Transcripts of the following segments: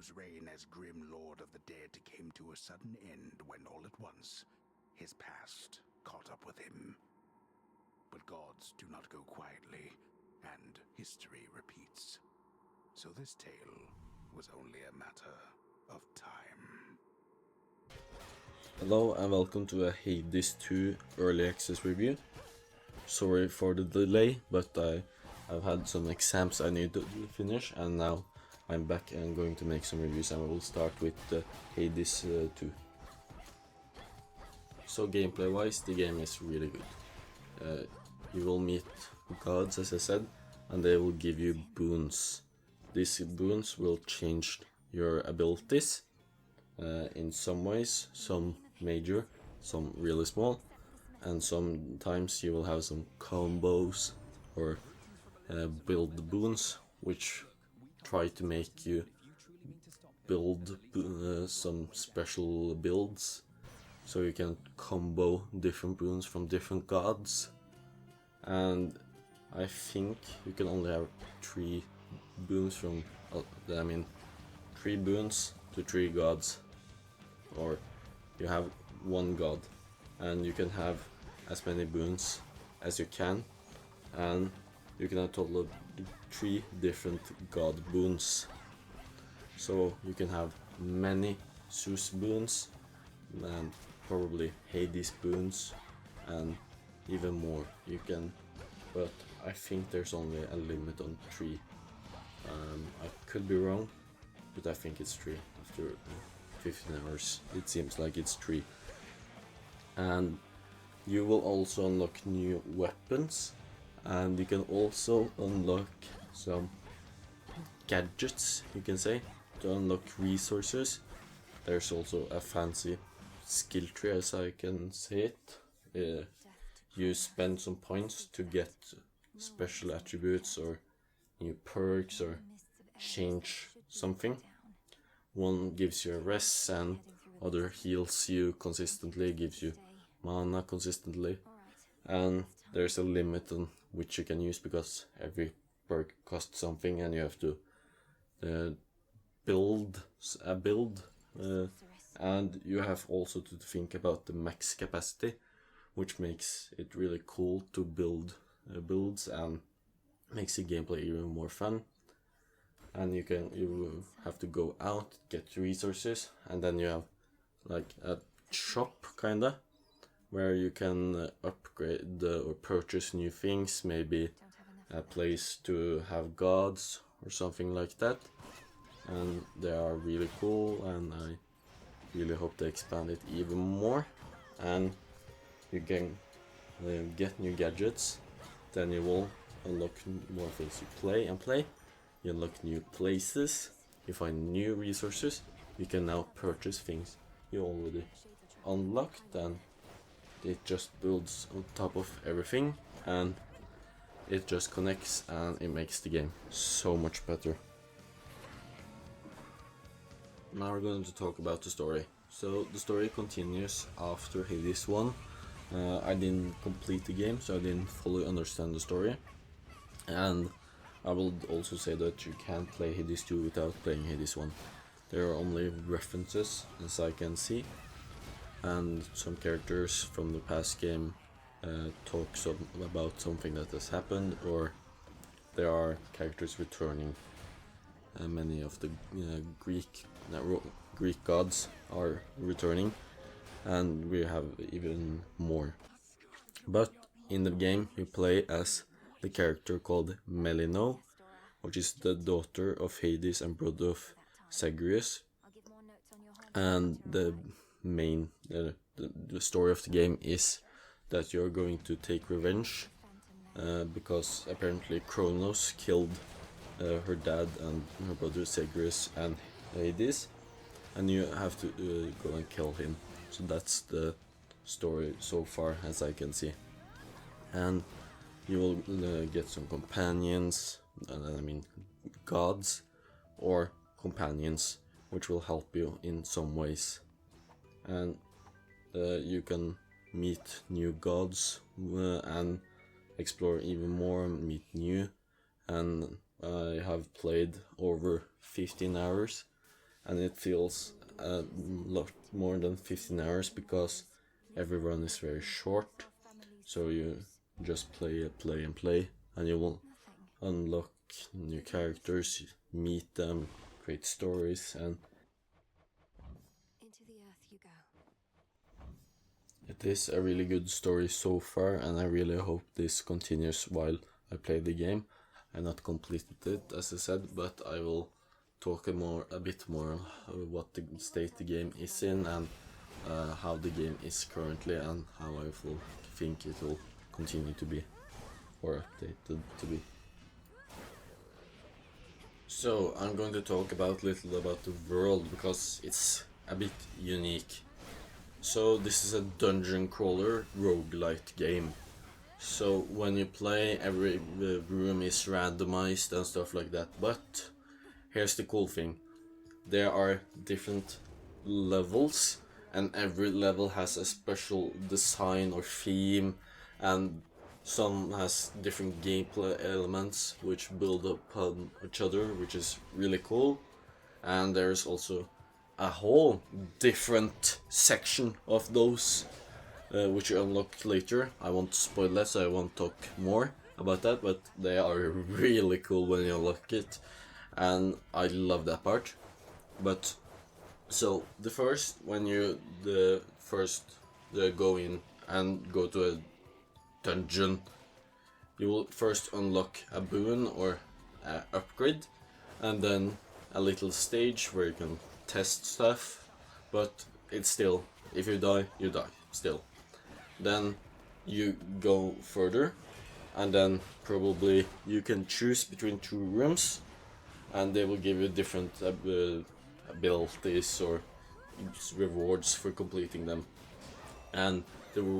whose reign as grim lord of the dead came to a sudden end when all at once his past caught up with him. But gods do not go quietly, and history repeats. So this tale was only a matter of time. Hello and welcome to a Hades 2 Early Access review. Sorry for the delay, but I've had some exams I need to finish, and now I'm back and going to make some reviews, and we will start with Hades 2. So gameplay wise, the game is really good. You will meet gods, as I said, and they will give you boons. These boons will change your abilities in some ways, some major, some really small, and sometimes you will have some combos or build boons which try to make you build some special builds, so you can combo different boons from different gods. And I think you can only have 3 boons from, 3 boons to 3 gods, or you have 1 god, and you can have as many boons as you can, and you can have a total of 3 different god boons. So you can have many Zeus boons, and probably Hades boons, and even more you can, but I think there's only a limit on 3. I could be wrong, but I think it's 3. After 15 hours it seems like it's 3. And you will also unlock new weapons, and you can also unlock some gadgets, you can say, to unlock resources. There's also a fancy skill tree, as I can say it. You spend some points to get special attributes or new perks or change something. One gives you a rest, and other heals you consistently, gives you mana consistently, and there's a limit on which you can use because every perk costs something, and you have to build a build, and you have also to think about the max capacity, which makes it really cool to build builds and makes the gameplay even more fun. And you have to go out, get resources, and then you have like a shop kinda, where you can upgrade or purchase new things, maybe a place to have gods or something like that. And they are really cool, and I really hope they expand it even more. And you can get new gadgets, then you will unlock more things. You play, you unlock new places, you find new resources, you can now purchase things you already unlocked, and it just builds on top of everything, and it just connects, and it makes the game so much better. Now we're going to talk about the story. So the story continues after Hades 1. I didn't complete the game, so I didn't fully understand the story, and I will also say that you can't play Hades 2 without playing Hades 1. There are only references, as I can see, and some characters from the past game talk about something that has happened, or there are characters returning. Many of the Greek gods are returning, and we have even more. But in the game you play as the character called Melino, which is the daughter of Hades and brother of Zagreus. And the main the story of the game is that you're going to take revenge, because apparently Kronos killed her dad and her brother Zagreus and Hades, and you have to go and kill him. So that's the story so far, as I can see. And you will get some companions, gods or companions, which will help you in some ways. And you can meet new gods and explore even more, meet new. And I have played over 15 hours, and it feels a lot more than 15 hours because every run is very short, so you just play, and you will unlock new characters, meet them, create stories, and Into the earth you go. it is a really good story so far, and I really hope this continues while I play the game. I not completed it, as I said, but I will talk a bit more on what the state the game is in, and how the game is currently, and how I think it will continue to be, or updated to be. So I'm going to talk little about the world, because it's a bit unique. So this is a dungeon crawler roguelite game. So when you play, every room is randomized and stuff like that, but here's the cool thing. There are different levels, and every level has a special design or theme, and some has different gameplay elements which build upon each other, which is really cool. And there's also a whole different section of those which you unlock later. I won't spoil that, so I won't talk more about that, but they are really cool when you unlock it, and I love that part. But so when you go in and go to a dungeon, you will first unlock a boon or a upgrade, and then a little stage where you can test stuff, but it's still, if you die, you die still. Then you go further, and then probably you can choose between 2 rooms, and they will give you different abilities or rewards for completing them. And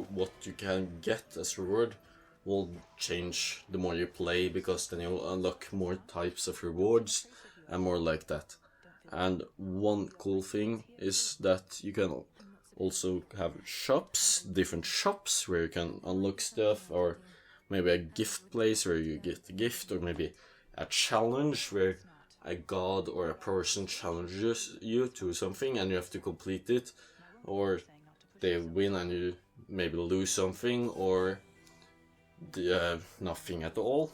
what you can get as reward will change the more you play, because then you'll unlock more types of rewards and more like that. And one cool thing is that you can also have different shops where you can unlock stuff, or maybe a gift place where you get a gift, or maybe a challenge where a god or a person challenges you to something and you have to complete it, or they win and you maybe lose something, or nothing at all.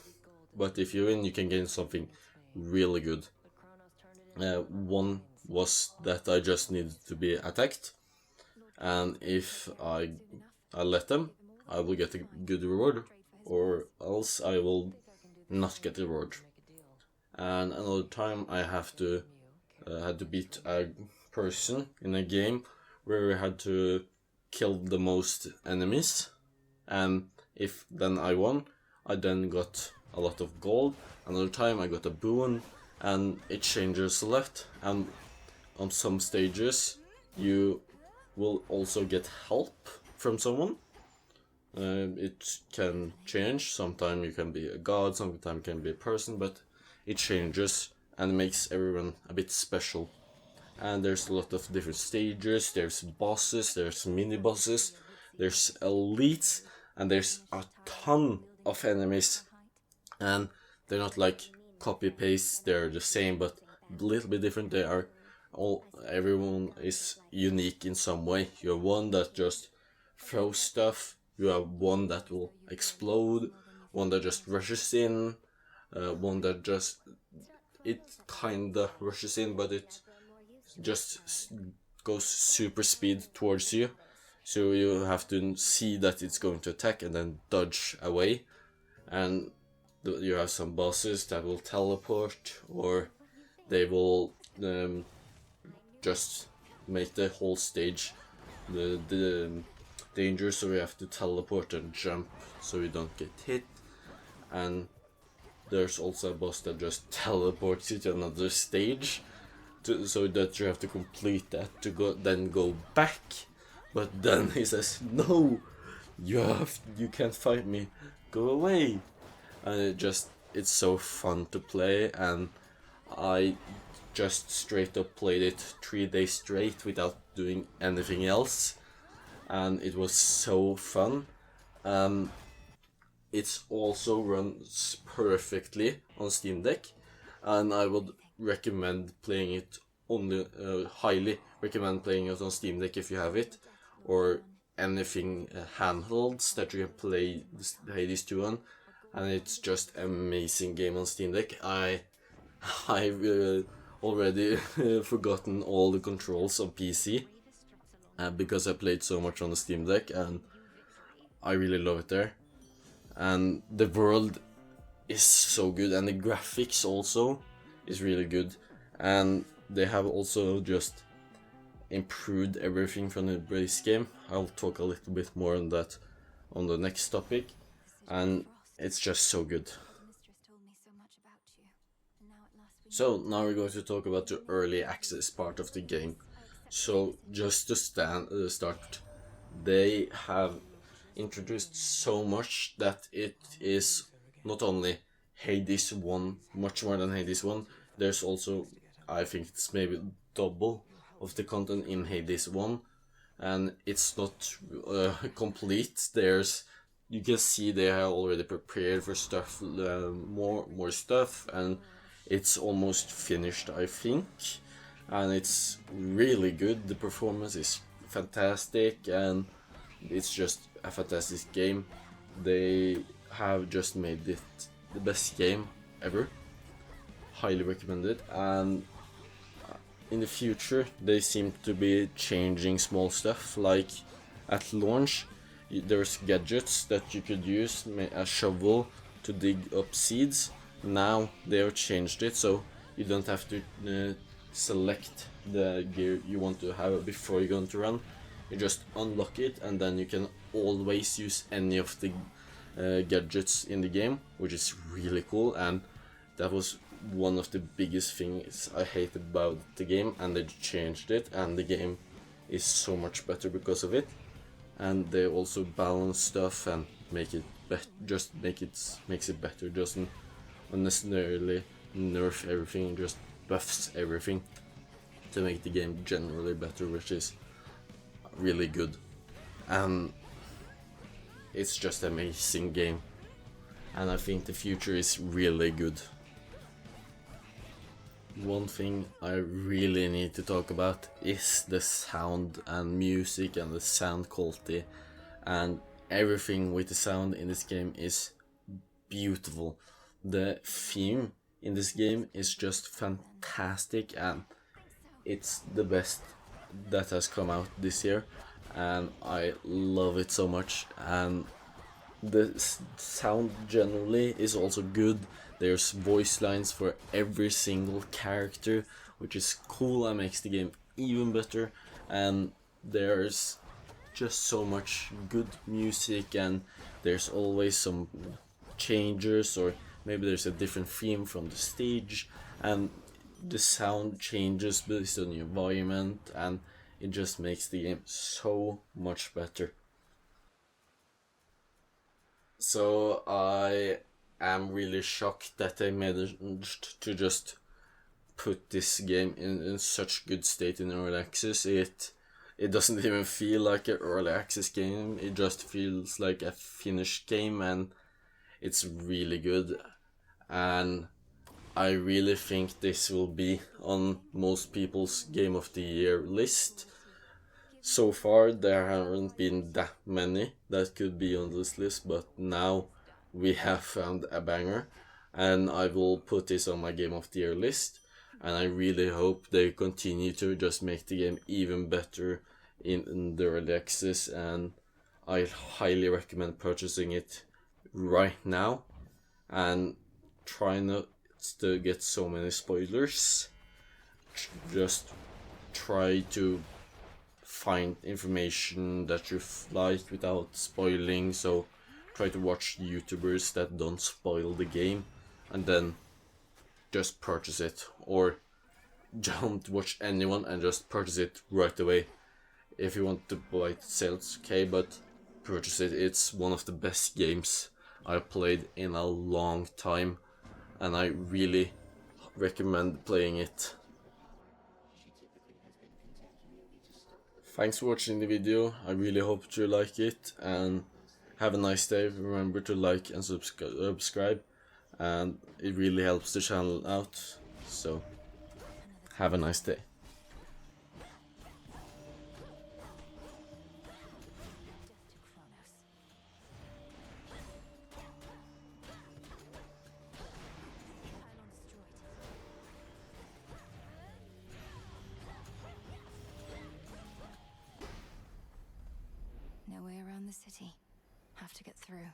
But if you win, you can gain something really good. One was that I just needed to be attacked, and if I let them, I will get a good reward, or else I will not get a reward. And another time I had to beat a person in a game where we had to kill the most enemies, and if then I won, I then got a lot of gold. Another time I got a boon, and it changes a lot, and on some stages you will also get help from someone. It can change, sometimes you can be a god, sometimes you can be a person, but it changes and makes everyone a bit special. And there's a lot of different stages, there's bosses, there's mini bosses, there's elites, and there's a ton of enemies, and they're not like copy paste, they're the same but a little bit different. Everyone is unique in some way. You have one that just throws stuff, you have one that will explode, one that just rushes in, one that just, it kinda rushes in, but it just goes super speed towards you, so you have to see that it's going to attack and then dodge away. And you have some bosses that will teleport, or they will just make the whole stage the danger, so you have to teleport and jump so you don't get hit. And there's also a boss that just teleports you to another stage, so that you have to complete that to then go back. But then he says, "No, you can't fight me. Go away." And it's so fun to play, and I just straight up played it 3 days straight without doing anything else, and it was so fun. It also runs perfectly on Steam Deck, and I would recommend playing it only highly recommend playing it on Steam Deck if you have it, or anything handhelds that you can play Hades 2 on, and it's just amazing game on Steam Deck. I've already forgotten all the controls on PC because I played so much on the Steam Deck, and I really love it there. And the world is so good, and the graphics also is really good, and they have also just improved everything from the base game. I'll talk a little bit more on that on the next topic, and it's just so good. So now we're going to talk about the early access part of the game. So just to start, they have introduced so much that it is not only Hades 1, much more than Hades 1, there's also, I think it's maybe double of the content in Hades 1, and it's not complete. You can see they are already prepared for stuff, more stuff, and it's almost finished, I think, and it's really good. The performance is fantastic, and it's just a fantastic game. They have just made it the best game ever. Highly recommended. And in the future they seem to be changing small stuff, like at launch there's gadgets that you could use, a shovel to dig up seeds. Now they have changed it so you don't have to select the gear you want to have before you're going to run. You just unlock it, and then you can always use any of the gadgets in the game, which is really cool. And that was one of the biggest things I hated about the game, and they changed it, and the game is so much better because of it. And they also balance stuff and make it makes it better. Doesn't unnecessarily nerf everything, just buffs everything to make the game generally better, which is really good. And it's just an amazing game, and I think the future is really good. One thing I really need to talk about is the sound and music and the sound quality, and everything with the sound in this game is beautiful. The theme in this game is just fantastic, and it's the best that has come out this year, and I love it so much. And the sound generally is also good. There's voice lines for every single character, which is cool and makes the game even better. And there's just so much good music, and there's always some changes, or maybe there's a different theme from the stage, and the sound changes based on the environment, and it just makes the game so much better. So I am really shocked that they managed to just put this game in such good state in early access. It doesn't even feel like an early access game, it just feels like a finished game, and it's really good. And I really think this will be on most people's Game of the Year list. So far there haven't been that many that could be on this list, but now we have found a banger, and I will put this on my Game of the Year list. And I really hope they continue to just make the game even better in the early access, and I highly recommend purchasing it right now, and try not to get so many spoilers. Just try to find information that you like without spoiling, so try to watch YouTubers that don't spoil the game, and then just purchase it, or don't watch anyone and just purchase it right away. If you want to buy it sales, okay, but purchase it. It's one of the best games I've played in a long time, and I really recommend playing it. Thanks for watching the video. I really hope you like it, and have a nice day. Remember to like and subscribe, and it really helps the channel out. So have a nice day. city. Have to get through.